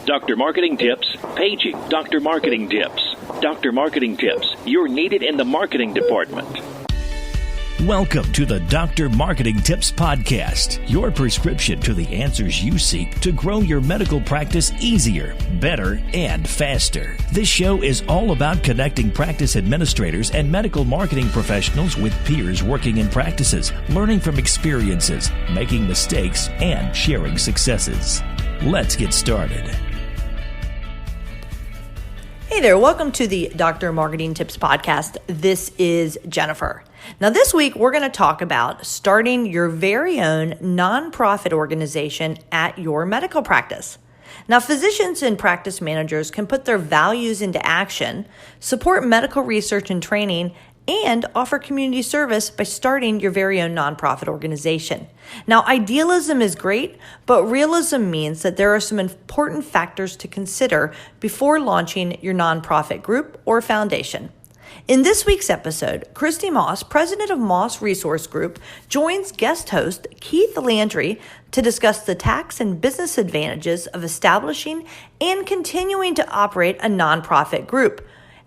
Dr. Marketing Tips, paging Dr. Marketing Tips. Dr. Marketing Tips, you're needed in the marketing department. Welcome to the Dr. Marketing Tips Podcast, your prescription to the answers you seek to grow your medical practice easier, better, and faster. This show is all about connecting practice administrators and medical marketing professionals with peers working in practices, learning from experiences, making mistakes, and sharing successes. Let's get started. Hey there, welcome to the Dr. Marketing Tips Podcast. This is Jennifer. Now this week we're going to talk about starting your very own nonprofit organization at your medical practice. Now physicians and practice managers can put their values into action, support medical research and training, and offer community service by starting your very own nonprofit organization. Now, idealism is great, but realism means that there are some important factors to consider before launching your nonprofit group or foundation. In this week's episode, Christy Moss, president of Moss Resource Group, joins guest host Keith Landry to discuss the tax and business advantages of establishing and continuing to operate a nonprofit group,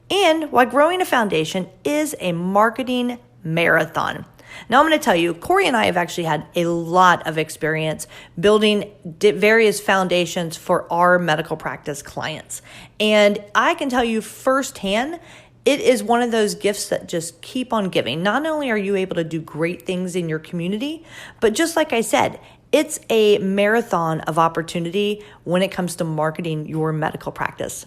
and why growing a foundation is a marketing marathon. Now I'm going to tell you, Corey and I have actually had a lot of experience building various foundations for our medical practice clients. And I can tell you firsthand, it is one of those gifts that just keep on giving. Not only are you able to do great things in your community, but just like I said, it's a marathon of opportunity when it comes to marketing your medical practice.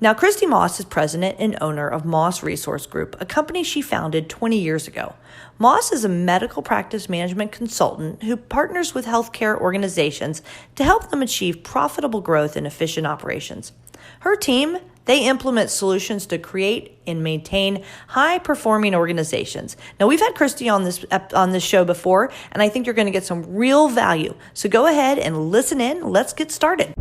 Now, Christy Moss is president and owner of Moss Resource Group, a company she founded 20 years ago. Moss is a medical practice management consultant who partners with healthcare organizations to help them achieve profitable growth and efficient operations. Her team, they implement solutions to create and maintain high-performing organizations. Now, we've had Christy on this show before, and I think you're going to get some real value. So go ahead and listen in. Let's get started.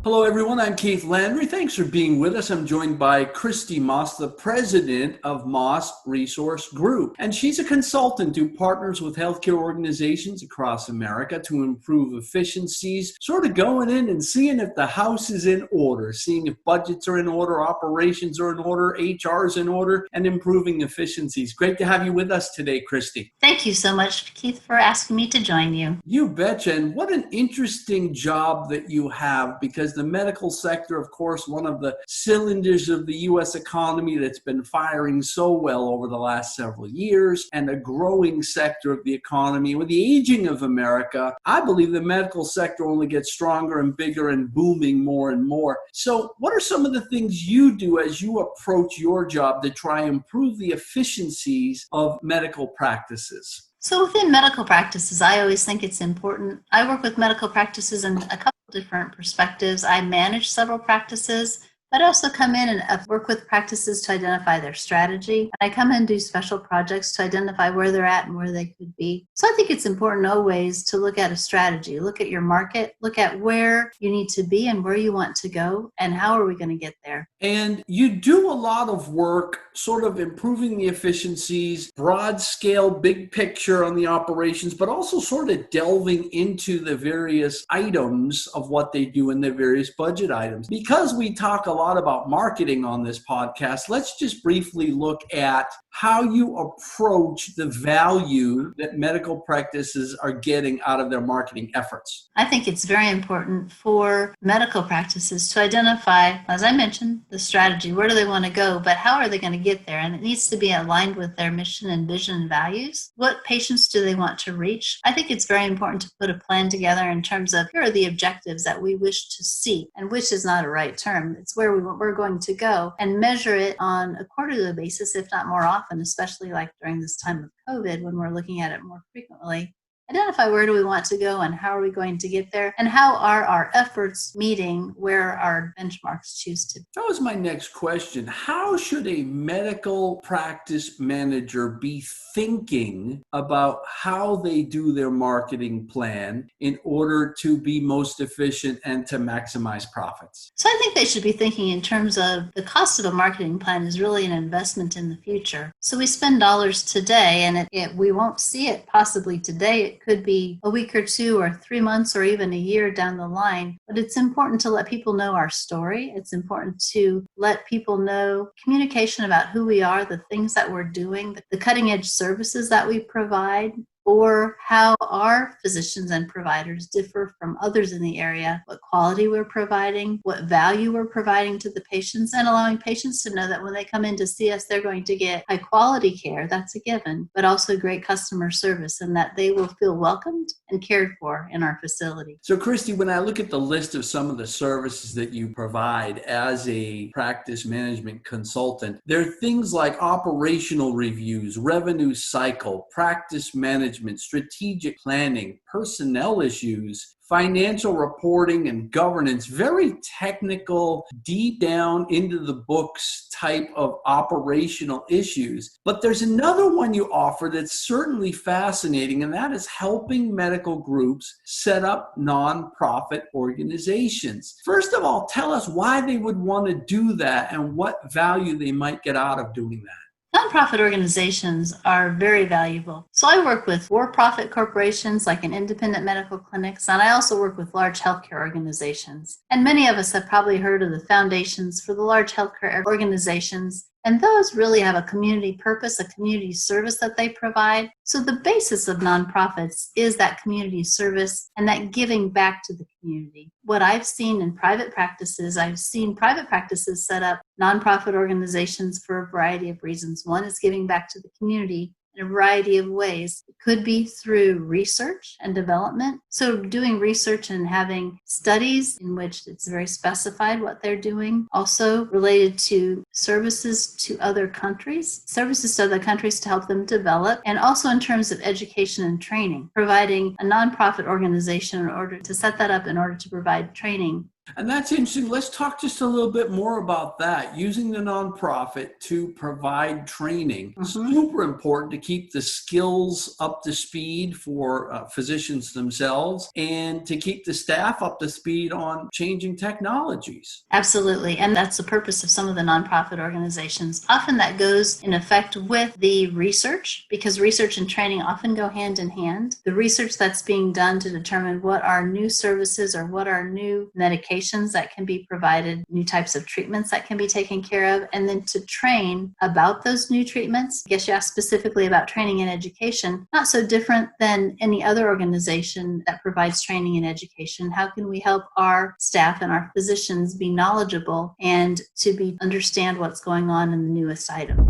Hello, everyone. I'm Keith Landry. Thanks for being with us. I'm joined by Christy Moss, the president of Moss Resource Group. And she's a consultant who partners with healthcare organizations across America to improve efficiencies, sort of going in and seeing if the house is in order, seeing if budgets are in order, operations are in order, HR is in order, and improving efficiencies. Great to have you with us today, Christy. Thank you so much, Keith, for asking me to join you. You betcha. And what an interesting job that you have, because the medical sector, of course, one of the cylinders of the U.S. economy that's been firing so well over the last several years, and a growing sector of the economy. With the aging of America, I believe the medical sector only gets stronger and bigger and booming more and more. So what are some of the things you do as you approach your job to try and improve the efficiencies of medical practices? So within medical practices, I always think it's important. I work with medical practices in a couple different perspectives. I manage several practices, but I also come in and work with practices to identify their strategy. And I come in and do special projects to identify where they're at and where they could be. So I think it's important always to look at a strategy, look at your market, look at where you need to be and where you want to go, and how are we going to get there. And you do a lot of work sort of improving the efficiencies, broad scale, big picture on the operations, but also sort of delving into the various items of what they do in the various budget items. Because we talk a lot about marketing on this podcast, let's just briefly look at how you approach the value that medical practices are getting out of their marketing efforts. I think it's very important for medical practices to identify, as I mentioned, the strategy. Where do they want to go? But how are they going to get there? And it needs to be aligned with their mission and vision and values. What patients do they want to reach? I think it's very important to put a plan together in terms of here are the objectives that we wish to see, and which is not a right term. It's where we're going to go, and measure it on a quarterly basis, if not more often, especially like during this time of COVID when we're looking at it more frequently. Identify where do we want to go and how are we going to get there, and how are our efforts meeting where our benchmarks choose to be. That was my next question. How should a medical practice manager be thinking about how they do their marketing plan in order to be most efficient and to maximize profits? So I think they should be thinking in terms of the cost of a marketing plan is really an investment in the future. So we spend dollars today, and we won't see it possibly today It could be a week or 2 or 3 months or even a year down the line. But it's important to let people know our story. It's important to let people know communication about who we are, the things that we're doing, the cutting edge services that we provide, or how our physicians and providers differ from others in the area, what quality we're providing, what value we're providing to the patients, and allowing patients to know that when they come in to see us, they're going to get high quality care, that's a given, but also great customer service, and that they will feel welcomed and cared for in our facility. So Christy, when I look at the list of some of the services that you provide as a practice management consultant, there are things like operational reviews, revenue cycle, practice management, strategic planning, personnel issues, financial reporting and governance, very technical, deep down into the books type of operational issues. But there's another one you offer that's certainly fascinating, and that is helping medical groups set up nonprofit organizations. First of all, tell us why they would want to do that and what value they might get out of doing that. Nonprofit organizations are very valuable. So I work with for-profit corporations like an independent medical clinics, and I also work with large healthcare organizations. And many of us have probably heard of the foundations for the large healthcare organizations. And those really have a community purpose, a community service that they provide. So the basis of nonprofits is that community service and that giving back to the community. What I've seen in private practices, I've seen private practices set up nonprofit organizations for a variety of reasons. One is giving back to the community in a variety of ways. It could be through research and development. So doing research and having studies in which it's very specified what they're doing. Also related to services to other countries to help them develop. And also in terms of education and training, providing a nonprofit organization in order to set that up in order to provide training. And that's interesting. Let's talk just a little bit more about that. Using the nonprofit to provide training. Super important to keep the skills up to speed for physicians themselves and to keep the staff up to speed on changing technologies. Absolutely. And that's the purpose of some of the nonprofit organizations. Often that goes in effect with the research, because research and training often go hand in hand. The research that's being done to determine what are new services or what are new medications that can be provided, new types of treatments that can be taken care of, and then to train about those new treatments. I guess you asked specifically about training and education, not so different than any other organization that provides training and education. How can we help our staff and our physicians be knowledgeable and to understand what's going on in the newest item?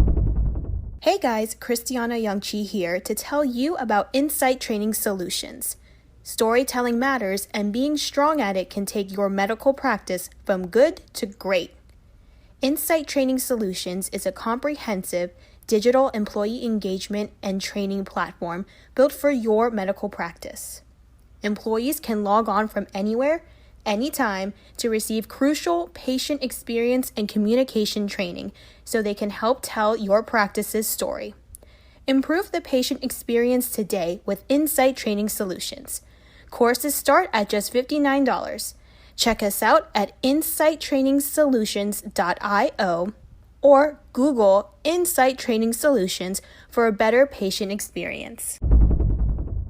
Hey guys, Christiana Youngchi here to tell you about Insight Training Solutions. Storytelling matters, and being strong at it can take your medical practice from good to great. Insight Training Solutions is a comprehensive digital employee engagement and training platform built for your medical practice. Employees can log on from anywhere, anytime to receive crucial patient experience and communication training so they can help tell your practice's story. Improve the patient experience today with Insight Training Solutions. Courses start at just $59. Check us out at insighttrainingsolutions.io or Google Insight Training Solutions for a better patient experience.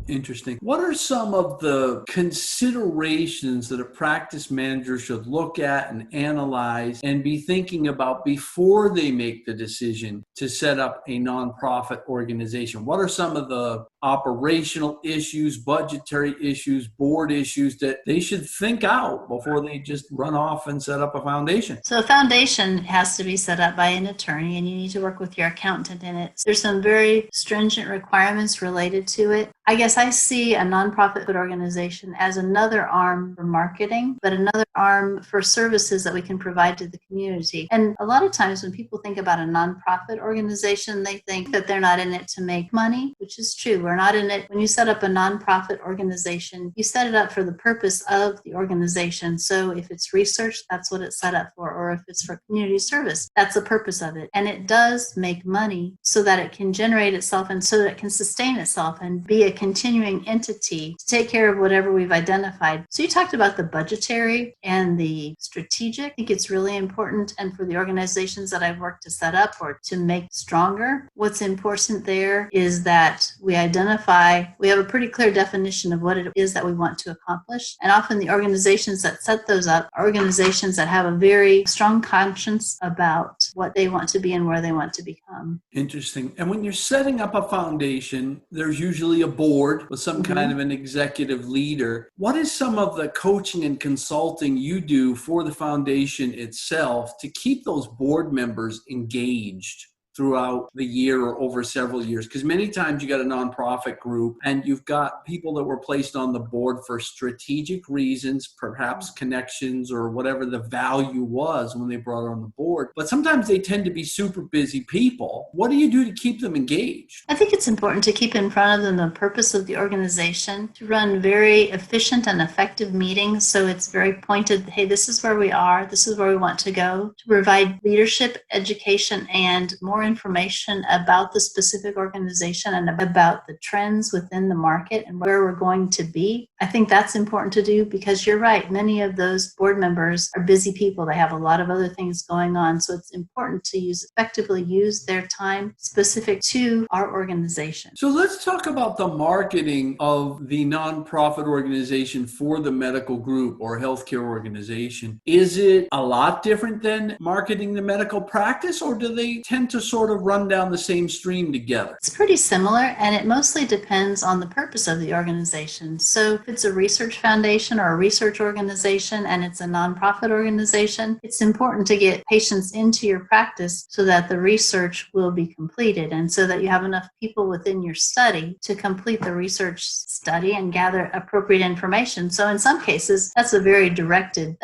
Interesting. What are some of the considerations that a practice manager should look at and analyze and be thinking about before they make the decision to set up a nonprofit organization? What are some of the operational issues, budgetary issues, board issues that they should think out before they just run off and set up a foundation? So a foundation has to be set up by an attorney, and you need to work with your accountant in it. There's some very stringent requirements related to it. I guess I see a nonprofit organization as another arm for marketing, but another arm for services that we can provide to the community. And a lot of times when people think about a nonprofit organization, they think that they're not in it to make money, which is true. We're not in it. When you set up a nonprofit organization, you set it up for the purpose of the organization. So if it's research, that's what it's set up for. Or if it's for community service, that's the purpose of it. And it does make money so that it can generate itself and so that it can sustain itself and be a continuous continuing entity to take care of whatever we've identified. So you talked about the budgetary and the strategic. I think it's really important. And for the organizations that I've worked to set up or to make stronger, what's important there is that we have a pretty clear definition of what it is that we want to accomplish. And often the organizations that set those up are organizations that have a very strong conscience about what they want to be and where they want to become. Interesting. And when you're setting up a foundation, there's usually a board with some kind of an executive leader. What is some of the coaching and consulting you do for the foundation itself to keep those board members engaged throughout the year or over several years? Because many times you got a nonprofit group and you've got people that were placed on the board for strategic reasons, perhaps connections or whatever the value was when they brought on the board. But sometimes they tend to be super busy people. What do you do to keep them engaged? I think it's important to keep in front of them the purpose of the organization, to run very efficient and effective meetings. So it's very pointed, hey, this is where we are, this is where we want to go, to provide leadership, education, and more information about the specific organization and about the trends within the market and where we're going to be. I think that's important to do because you're right. Many of those board members are busy people. They have a lot of other things going on. So it's important to effectively use their time specific to our organization. So let's talk about the marketing of the nonprofit organization for the medical group or healthcare organization. Is it a lot different than marketing the medical practice, or do they tend to sort of run down the same stream together? It's pretty similar, and it mostly depends on the purpose of the organization. So if it's a research foundation or a research organization and it's a nonprofit organization, it's important to get patients into your practice so that the research will be completed and so that you have enough people within your study to complete the research study and gather appropriate information. So in some cases, that's a very directed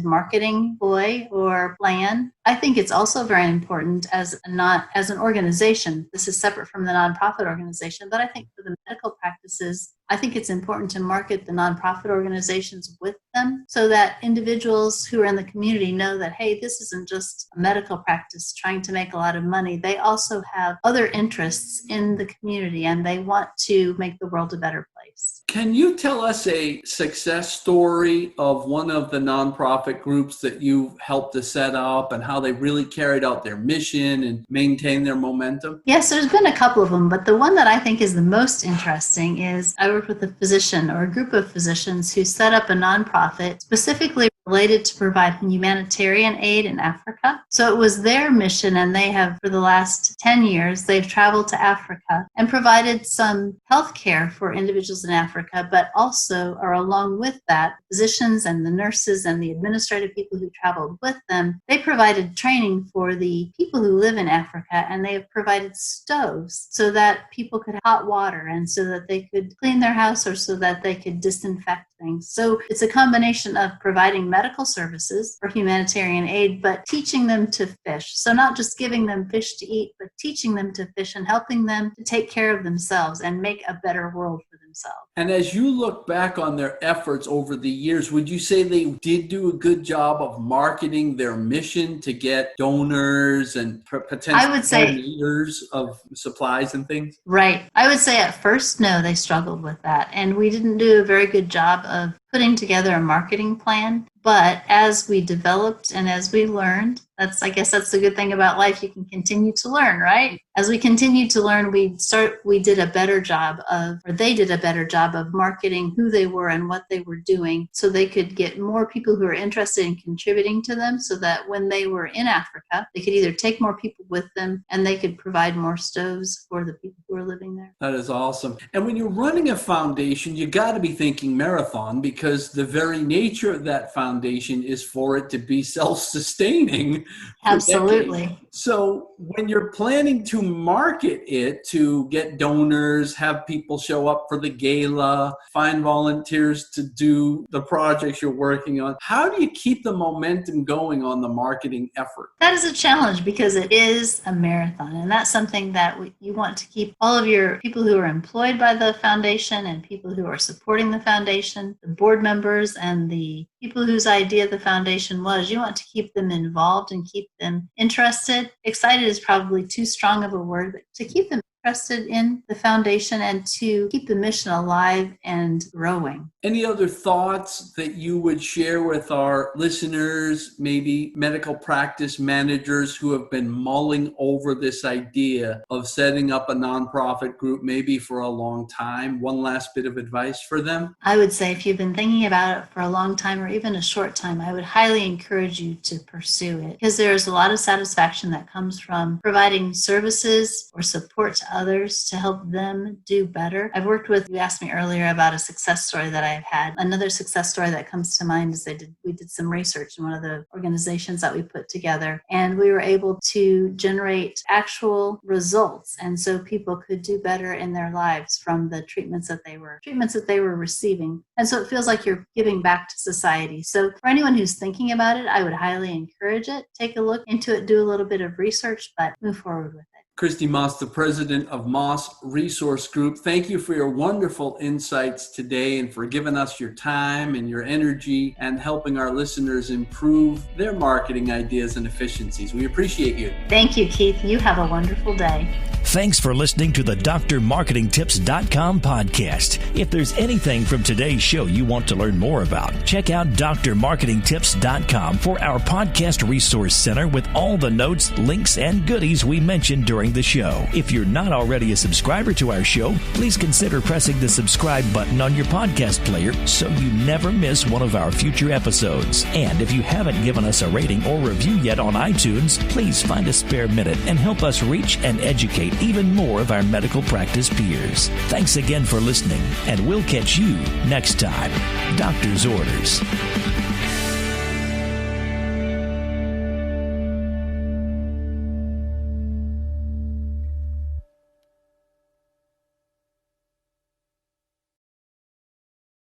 marketing ploy or plan. I think it's also very important as an organization. This is separate from the nonprofit organization, but I think for the medical practices, I think it's important to market the nonprofit organizations with them so that individuals who are in the community know that, hey, this isn't just a medical practice trying to make a lot of money. They also have other interests in the community and they want to make the world a better place. Can you tell us a success story of one of the nonprofit groups that you've helped to set up and how they really carried out their mission and maintained their momentum? Yes, there's been a couple of them, but the one that I think is the most interesting is I worked with a physician or a group of physicians who set up a nonprofit specifically related to provide humanitarian aid in Africa. So it was their mission, and they have, for the last 10 years, they've traveled to Africa and provided some health care for individuals in Africa, but also are along with that, physicians and the nurses and the administrative people who traveled with them, they provided training for the people who live in Africa, and they have provided stoves so that people could have hot water and so that they could clean their house or so that they could disinfect things. So it's a combination of providing medical services for humanitarian aid, but teaching them to fish. So not just giving them fish to eat, but teaching them to fish and helping them to take care of themselves and make a better world for themselves. And as you look back on their efforts over the years, would you say they did do a good job of marketing their mission to get donors and potential leaders of supplies and things? Right. I would say at first, no, they struggled with that. And we didn't do a very good job of putting together a marketing plan. But as we developed and as we learned, I guess that's the good thing about life. You can continue to learn, right? As we continued to learn, they did a better job of marketing who they were and what they were doing so they could get more people who are interested in contributing to them so that when they were in Africa, they could either take more people with them and they could provide more stoves for the people who are living there. That is awesome. And when you're running a foundation, you got to be thinking marathon because the very nature of that foundation is for it to be self-sustaining. Absolutely. So when you're planning to market it to get donors, have people show up for the gala, find volunteers to do the projects you're working on, how do you keep the momentum going on the marketing effort? That is a challenge because it is a marathon, and that's something that you want to keep all of your people who are employed by the foundation and people who are supporting the foundation, the board members and the people whose idea the foundation was, you want to keep them involved and keep them interested. Excited is probably too strong of a word, but to keep them trusted in the foundation and to keep the mission alive and growing. Any other thoughts that you would share with our listeners, maybe medical practice managers who have been mulling over this idea of setting up a nonprofit group maybe for a long time? One last bit of advice for them? I would say if you've been thinking about it for a long time or even a short time, I would highly encourage you to pursue it because there's a lot of satisfaction that comes from providing services or support to others to help them do better. I've worked with, you asked me earlier about a success story that I've had. Another success story that comes to mind is we did some research in one of the organizations that we put together, and we were able to generate actual results. And so people could do better in their lives from the treatments that they were receiving. And so it feels like you're giving back to society. So for anyone who's thinking about it, I would highly encourage it. Take a look into it, do a little bit of research, but move forward with it. Christy Moss, the president of Moss Resource Group, thank you for your wonderful insights today and for giving us your time and your energy and helping our listeners improve their marketing ideas and efficiencies. We appreciate you. Thank you, Keith. You have a wonderful day. Thanks for listening to the drmarketingtips.com podcast. If there's anything from today's show you want to learn more about, check out drmarketingtips.com for our podcast resource center with all the notes, links, and goodies we mentioned during the show. If you're not already a subscriber to our show, please consider pressing the subscribe button on your podcast player so you never miss one of our future episodes. And if you haven't given us a rating or review yet on iTunes, please find a spare minute and help us reach and educate even more of our medical practice peers. Thanks again for listening, and we'll catch you next time. Doctor's orders.